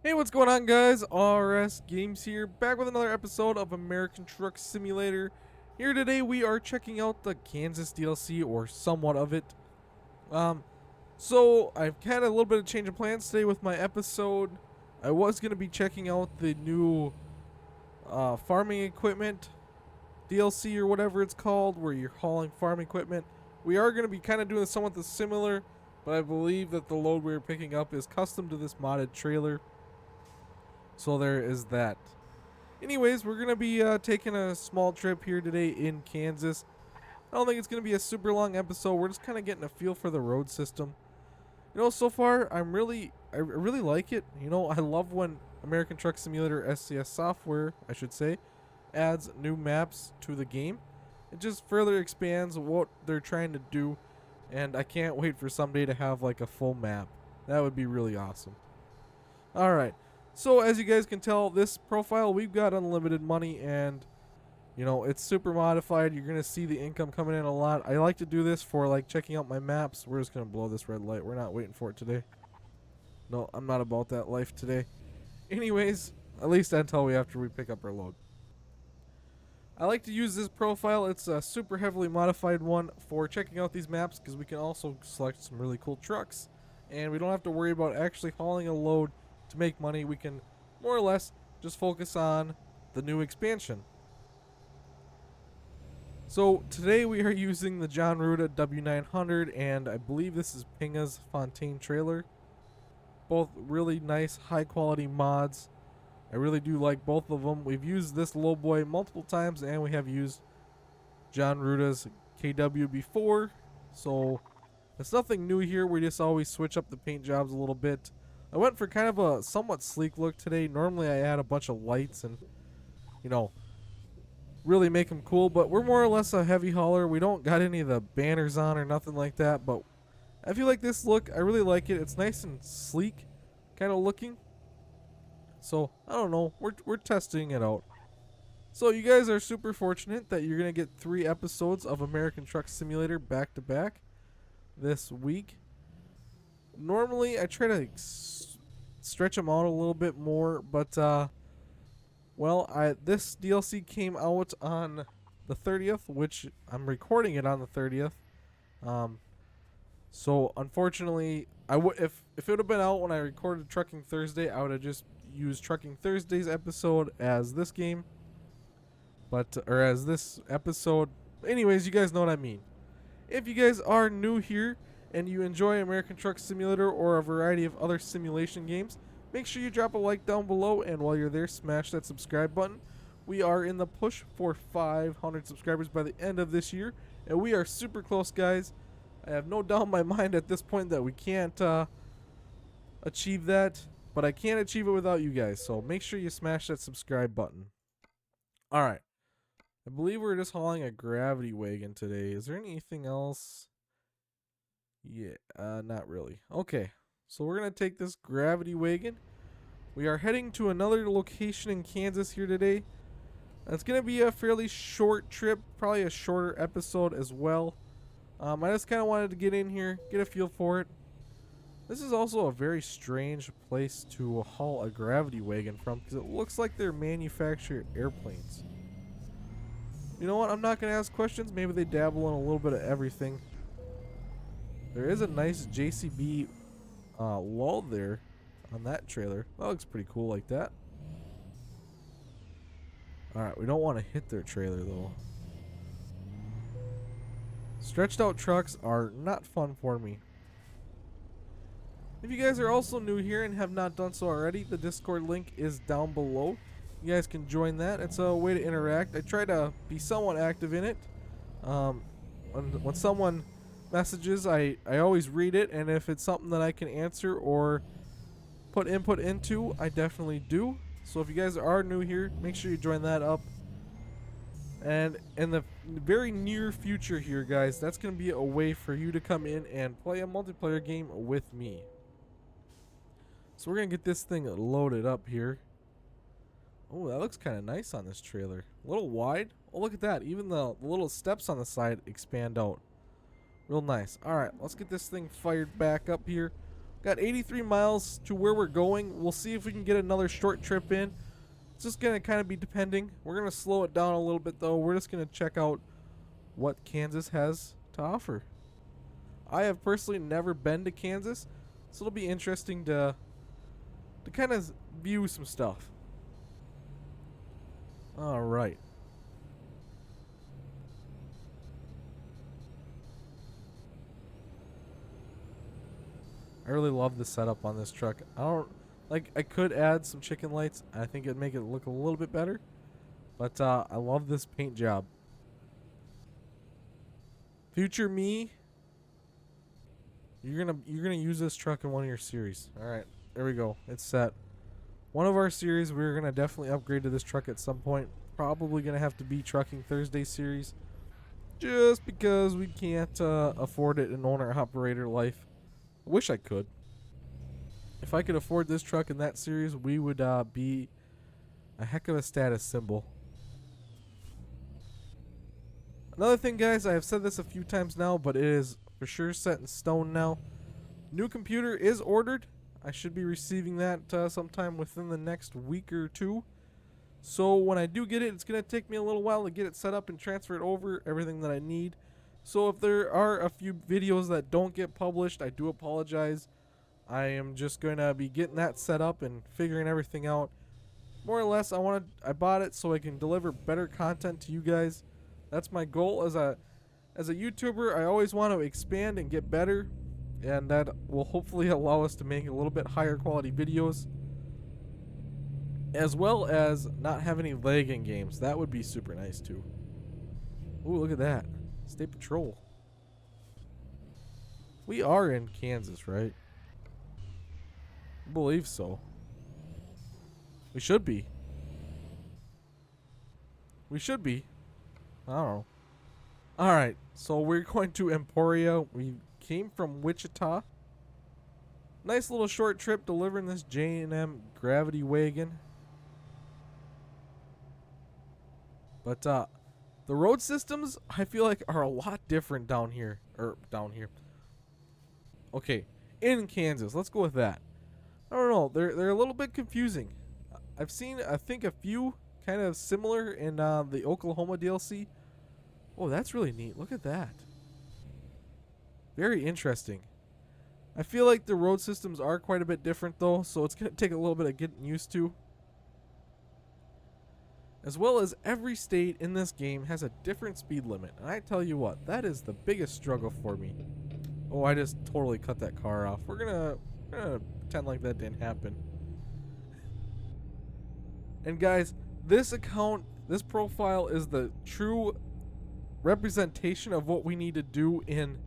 Hey, what's going on, guys? RS Games here, back with another episode of American Truck Simulator. Here today, we are checking out the Kansas DLC, or somewhat of it. Um, so I've had a little bit of change of plans today with my episode. I was gonna be checking out the new farming equipment DLC or whatever it's called, where you're hauling farm equipment. We are gonna be kind of doing somewhat similar, but I believe that the load we're picking up is custom to this modded trailer. So there is that. Anyways, we're going to be taking a small trip here today in Kansas. I don't think it's going to be a super long episode. We're just kind of getting a feel for the road system. You know, so far, I really like it. You know, I love when American Truck Simulator SCS software, I should say, adds new maps to the game. It just further expands what they're trying to do. And I can't wait for someday to have like a full map. That would be really awesome. Alright. So as you guys can tell, this profile, we've got unlimited money, and you know, it's super modified. You're gonna see the income coming in a lot. I like to do this for like checking out my maps. We're just gonna blow this red light. We're not waiting for it today. No, I'm not about that life today. Anyways, at least until after we pick up our load. I like to use this profile. It's a super heavily modified one for checking out these maps, because we can also select some really cool trucks, and we don't have to worry about actually hauling a load to make money. We can more or less just focus on the new expansion. So today we are using the John Ruda W900, and I believe this is Pinga's Fontaine trailer. Both really nice, high quality mods. I really do like both of them. We've used this low boy multiple times, and we have used John Ruda's KW before, so it's nothing new here. We just always switch up the paint jobs a little bit. I went for kind of a somewhat sleek look today. Normally I add a bunch of lights and, you know, really make them cool, but we're more or less a heavy hauler. We don't got any of the banners on or nothing like that, but I feel like this look, I really like it. It's nice and sleek kind of looking. So, I don't know. We're testing it out. So, you guys are super fortunate that you're going to get 3 episodes of American Truck Simulator back to back this week. Normally, I try to stretch them out a little bit more, but well, this DLC came out on the 30th, which I'm recording it on the 30th. Um, so unfortunately, I would if it would have been out when I recorded Trucking Thursday, I would have just used Trucking Thursday's episode as this game, or as this episode. Anyways, you guys know what I mean. If you guys are new here and you enjoy American Truck Simulator or a variety of other simulation games, make sure you drop a like down below, and while you're there, smash that subscribe button. We are in the push for 500 subscribers by the end of this year, and we are super close, guys. I have no doubt in my mind at this point that we can't achieve that, but I can't achieve it without you guys, so make sure you smash that subscribe button. Alright. I believe we're just hauling a gravity wagon today. Is there anything else? Yeah, not really. Okay, so we're going to take this gravity wagon. We are heading to another location in Kansas here today. It's going to be a fairly short trip, probably a shorter episode as well. I just kind of wanted to get in here, get a feel for it. This is also a very strange place to haul a gravity wagon from, because it looks like they're manufactured airplanes. You know what? I'm not going to ask questions. Maybe they dabble in a little bit of everything. There is a nice JCB lull there on that trailer. That looks pretty cool like that. Alright, we don't want to hit their trailer though. Stretched out trucks are not fun for me. If you guys are also new here and have not done so already, the Discord link is down below. You guys can join that. It's a way to interact. I try to be somewhat active in it. When someone messages, I always read it, and if it's something that I can answer or put input into, I definitely do. So if you guys are new here, make sure you join that up. And in the very near future here, guys, that's going to be a way for you to come in and play a multiplayer game with me. So we're going to get this thing loaded up here. Oh, that looks kind of nice on this trailer. A little wide. Oh, look at that. Even the little steps on the side expand out. Real nice. Alright, let's get this thing fired back up here. Got 83 miles to where we're going. We'll see if we can get another short trip in. It's just going to kind of be depending. We're going to slow it down a little bit, though. We're just going to check out what Kansas has to offer. I have personally never been to Kansas, so it'll be interesting to kind of view some stuff. All right. I really love the setup on this truck. I could add some chicken lights. I think it'd make it look a little bit better. But I love this paint job. Future me, you're gonna use this truck in one of your series. All right, there we go. It's set. One of our series, we're gonna definitely upgrade to this truck at some point. Probably gonna have to be Trucking Thursday series, just because we can't afford it in owner operator life. I wish I could. If I could afford this truck in that series, we would be a heck of a status symbol. Another thing, guys, I have said this a few times now, but it is for sure set in stone now. New computer is ordered. I should be receiving that sometime within the next week or two. So when I do get it, it's going to take me a little while to get it set up and transfer it over, everything that I need. So if there are a few videos that don't get published, I do apologize. I am just going to be getting that set up and figuring everything out. More or less, I bought it so I can deliver better content to you guys. That's my goal as a YouTuber. I always want to expand and get better, and that will hopefully allow us to make a little bit higher quality videos, as well as not have any lagging games. That would be super nice too. Ooh, look at that. State Patrol. We are in Kansas, right? I believe so. We should be. We should be. I don't know. Alright, so we're going to Emporia. We came from Wichita. Nice little short trip delivering this J&M Gravity Wagon. But the road systems, I feel like, are a lot different down here. Okay, in Kansas. Let's go with that. I don't know. They're a little bit confusing. I've seen, I think, a few kind of similar in the Oklahoma DLC. Oh, that's really neat. Look at that. Very interesting. I feel like the road systems are quite a bit different, though, so it's going to take a little bit of getting used to. As well as every state in this game has a different speed limit. And I tell you what, that is the biggest struggle for me. Oh, I just totally cut that car off. We're gonna pretend like that didn't happen. And guys, this account, this profile is the true representation of what we need to do in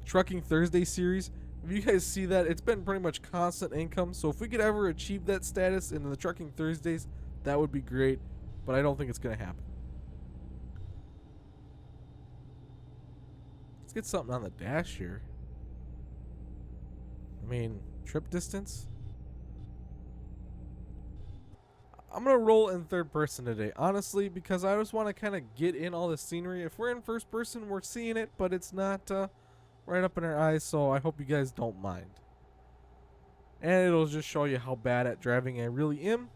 Trucking Thursday series. If you guys see that, it's been pretty much constant income. So if we could ever achieve that status in the Trucking Thursdays, that would be great. But I don't think it's going to happen. Let's get something on the dash here. I mean, trip distance. I'm going to roll in third person today, honestly, because I just want to kind of get in all the scenery. If we're in first person, we're seeing it, but it's not right up in our eyes, so I hope you guys don't mind. And it'll just show you how bad at driving I really am.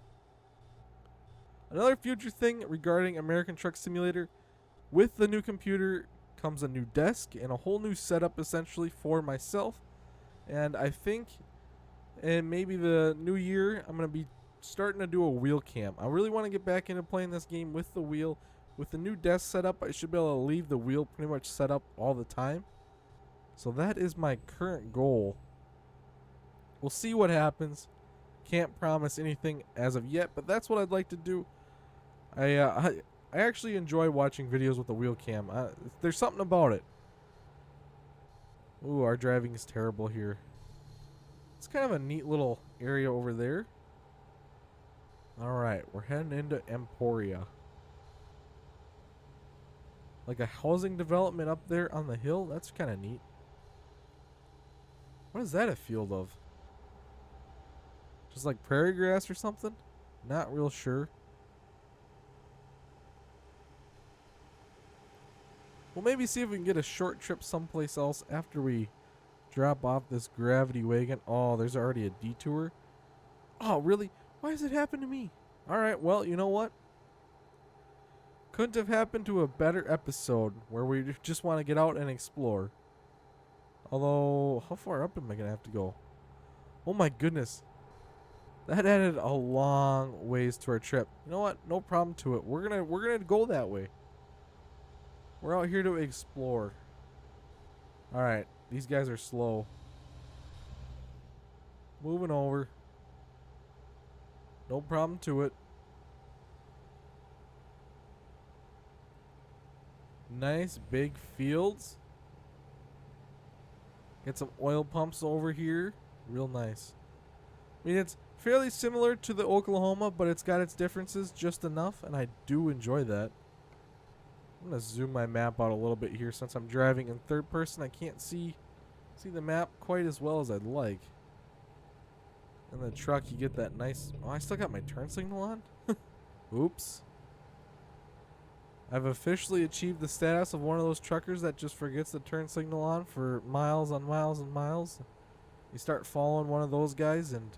Another future thing regarding American Truck Simulator, with the new computer comes a new desk and a whole new setup essentially for myself. And I think in maybe the new year, I'm going to be starting to do a wheel cam. I really want to get back into playing this game with the wheel. With the new desk setup, I should be able to leave the wheel pretty much set up all the time. So that is my current goal. We'll see what happens. Can't promise anything as of yet, but that's what I'd like to do. I actually enjoy watching videos with the wheel cam. There's something about it. Ooh, our driving is terrible here. It's kind of a neat little area over there. Alright, we're heading into Emporia. Like a housing development up there on the hill. That's kind of neat. What is that a field of? Just like prairie grass or something? Not real sure. We'll maybe see if we can get a short trip someplace else after we drop off this gravity wagon. Oh, there's already a detour. Oh, really? Why does it happen to me? All right, well, you know what? Couldn't have happened to a better episode where we just want to get out and explore. Although, how far up am I going to have to go? Oh my goodness. That added a long ways to our trip. You know what? No problem to it. We're gonna go that way. We're out here to explore. Alright, these guys are slow. Moving over. No problem to it. Nice big fields. Get some oil pumps over here. Real nice. I mean, it's fairly similar to the Oklahoma, but it's got its differences just enough, and I do enjoy that. I'm going to zoom my map out a little bit here since I'm driving in third person. I can't see the map quite as well as I'd like. In the truck, you get that nice... Oh, I still got my turn signal on? Oops. I've officially achieved the status of one of those truckers that just forgets the turn signal on for miles on miles and miles. You start following one of those guys and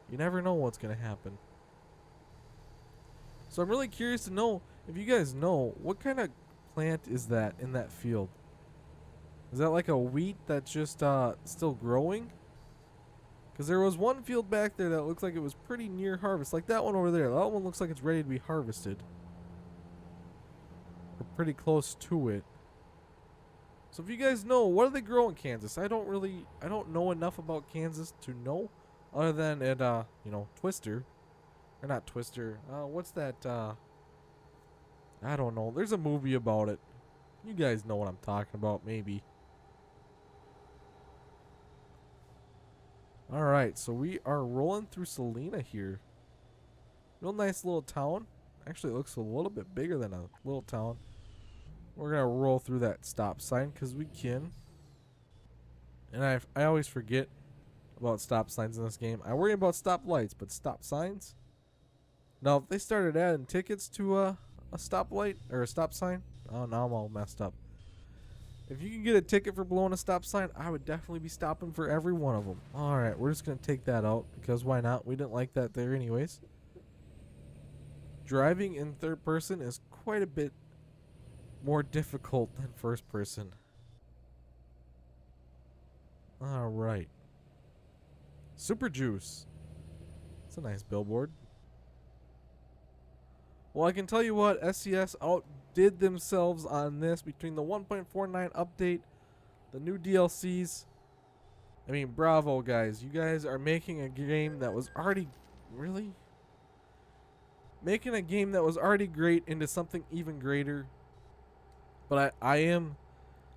you never know what's going to happen. So I'm really curious to know if you guys know what kind of plant is that in that field. Is that like a wheat that's just still growing? Because there was one field back there that looks like it was pretty near harvest. Like that one over there. That one looks like it's ready to be harvested. We're pretty close to it. So if you guys know, what do they grow in Kansas? I don't know enough about Kansas to know. Other than it, Twister. Or not Twister. What's that, I don't know. There's a movie about it. You guys know what I'm talking about, maybe. Alright, so we are rolling through Salina here. Real nice little town. Actually, it looks a little bit bigger than a little town. We're going to roll through that stop sign because we can. And I always forget about stop signs in this game. I worry about stop lights, but stop signs? Now, if they started adding tickets to a stoplight or a stop sign, oh, now I'm all messed up. If you can get a ticket for blowing a stop sign, I would definitely be stopping for every one of them. Alright, we're just going to take that out because why not? We didn't like that there anyways. Driving in third person is quite a bit more difficult than first person. Alright. Super Juice. It's a nice billboard. Well, I can tell you what, SCS outdid themselves on this between the 1.49 update, the new DLCs. I mean, bravo, guys. You guys are making a game that was already... Really? Making a game that was already great into something even greater. But I am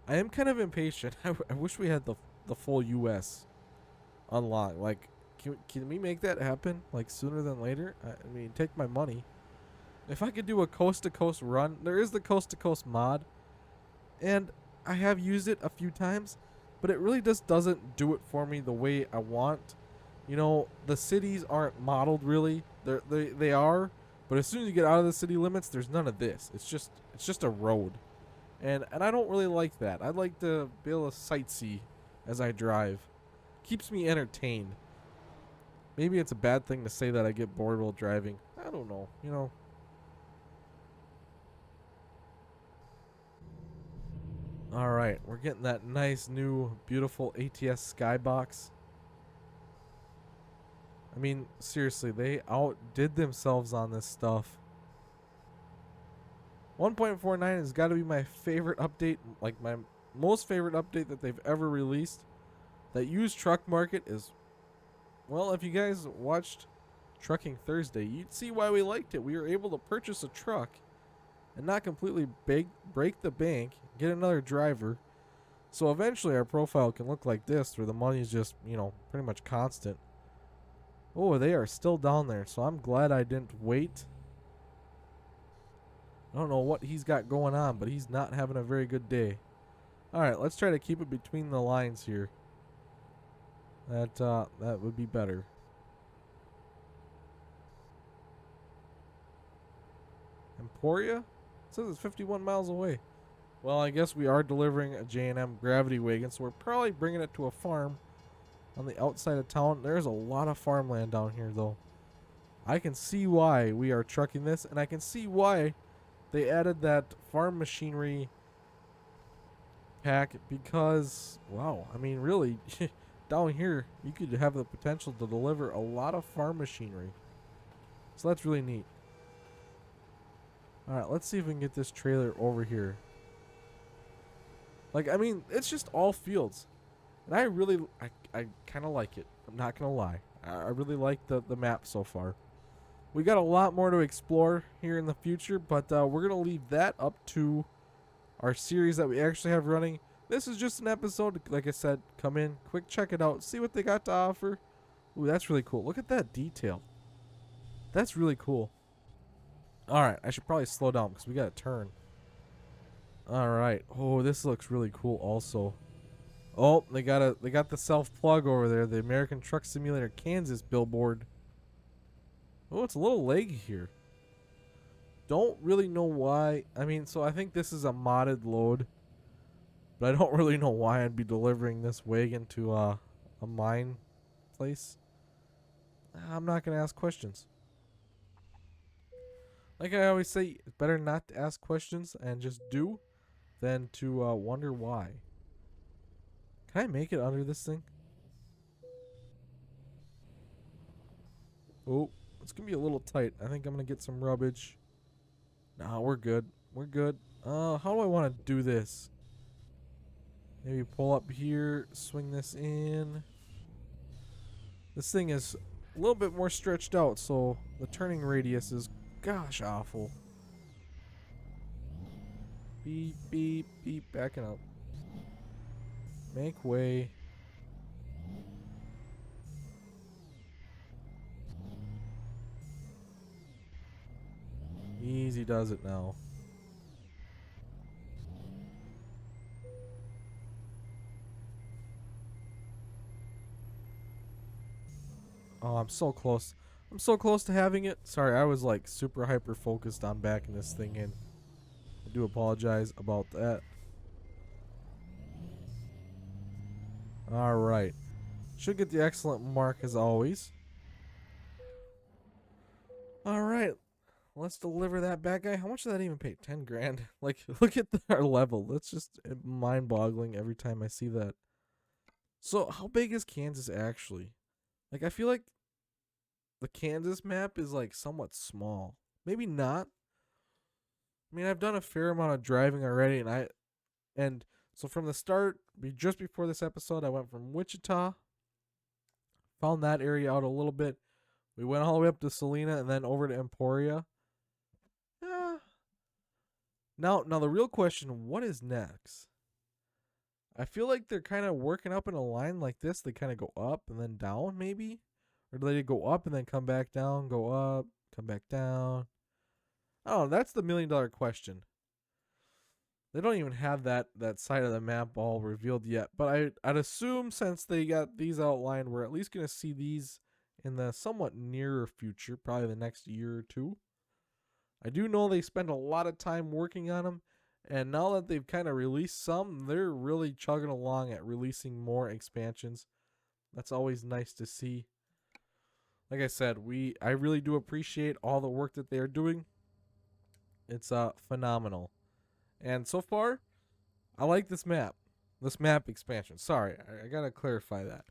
kind of impatient. I wish we had the full US unlocked. Like, can we make that happen, like, sooner than later? I mean, take my money. If I could do a coast-to-coast run, there is the coast-to-coast mod, and I have used it a few times, but it really just doesn't do it for me the way I want. You know, the cities aren't modeled really. They are, but as soon as you get out of the city limits, there's none of this. It's just a road, and I don't really like that. I'd like to be able to sightsee as I drive. Keeps me entertained. Maybe it's a bad thing to say that I get bored while driving. I don't know. You know. Alright, we're getting that nice new beautiful ATS skybox. I mean, seriously, they outdid themselves on this stuff. 1.49 has got to be my favorite update, like my most favorite update that they've ever released. That used truck market is, well, if you guys watched Trucking Thursday, you'd see why we liked it. We were able to purchase a truck and not completely break the bank, get another driver. So eventually our profile can look like this, where the money's just, pretty much constant. Oh, they are still down there, so I'm glad I didn't wait. I don't know what he's got going on, but he's not having a very good day. Alright, let's try to keep it between the lines here. That would be better. Emporia? It says it's 51 miles away. Well, I guess we are delivering a J&M Gravity wagon, so we're probably bringing it to a farm on the outside of town. There's a lot of farmland down here, though. I can see why we are trucking this, and I can see why they added that farm machinery pack because, wow, I mean, really, down here, you could have the potential to deliver a lot of farm machinery. So that's really neat. All right, let's see if we can get this trailer over here. Like, I mean, it's just all fields. And I kind of like it. I'm not going to lie. I really like the map so far. We got a lot more to explore here in the future, but we're going to leave that up to our series that we actually have running. This is just an episode. Like I said, come in, quick check it out, see what they got to offer. Ooh, that's really cool. Look at that detail. That's really cool. All right, I should probably slow down because we got to turn. All right. Oh, this looks really cool also. Oh, they got the self plug over there, the American Truck Simulator Kansas billboard. Oh, it's a little leggy here. Don't really know why. I mean, so I think this is a modded load, but I don't really know why I'd be delivering this wagon to a mine place. I'm not gonna ask questions. Like I always say, it's better not to ask questions and just do than to wonder why. Can I make it under this thing? Oh, it's gonna be a little tight. I think I'm gonna get some rubbish. Nah, we're good. We're good. How do I want to do this? Maybe pull up here, swing this in. This thing is a little bit more stretched out, so the turning radius is, gosh, awful. Beep, beep, beep, backing up. Make way. Easy does it now. Oh, I'm so close. I'm so close to having it. Sorry, I was like super hyper focused on backing this thing in. I do apologize about that. Alright. Should get the excellent mark as always. Alright. Let's deliver that bad guy. How much did that even pay? 10 grand. Like, look at our level. That's just mind boggling every time I see that. So, how big is Kansas actually? Like, I feel like the Kansas map is like somewhat small. Maybe not. I mean, I've done a fair amount of driving already, and so from the start, just before this episode, I went from Wichita, found that area out a little bit. We went all the way up to Salina and then over to Emporia. Yeah. Now the real question, what is next? I feel like they're kind of working up in a line like this. They kind of go up and then down, maybe? Or do they go up and then come back down, go up, come back down? I don't know. That's the $1,000,000 question. They don't even have that side of the map all revealed yet. But I'd assume since they got these outlined, we're at least going to see these in the somewhat nearer future, probably the next year or two. I do know they spend a lot of time working on them. And now that they've kind of released some, they're really chugging along at releasing more expansions. That's always nice to see. Like I said, I really do appreciate all the work that they are doing. It's phenomenal. And so far, I like this map. This map expansion. Sorry, I gotta clarify that.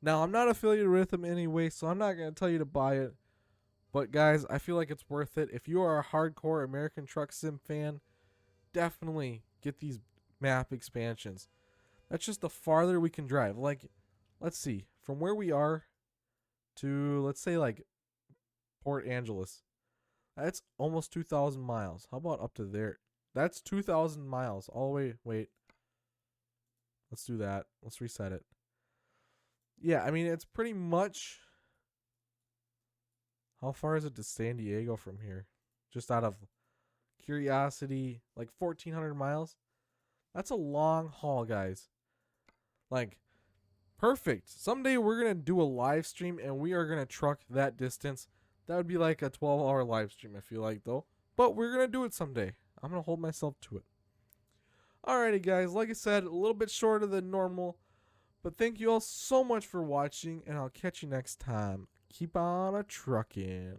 Now, I'm not affiliated with them anyway, so I'm not gonna tell you to buy it. But guys, I feel like it's worth it. If you are a hardcore American Truck Sim fan, definitely get these map expansions. That's just the farther we can drive. Like, let's see, from where we are to, let's say, like Port Angeles. That's almost 2,000 miles. How about up to there? That's 2,000 miles all the way. Wait. Let's do that. Let's reset it. Yeah, I mean, it's pretty much. How far is it to San Diego from here? Just out of curiosity, like 1,400 miles? That's a long haul, guys. Like, perfect. Someday we're going to do a live stream and we are going to truck that distance. That would be like a 12-hour live stream, I feel like, though. But we're going to do it someday. I'm going to hold myself to it. Alrighty, guys, like I said, a little bit shorter than normal, but thank you all so much for watching, and I'll catch you next time. Keep on a truckin'.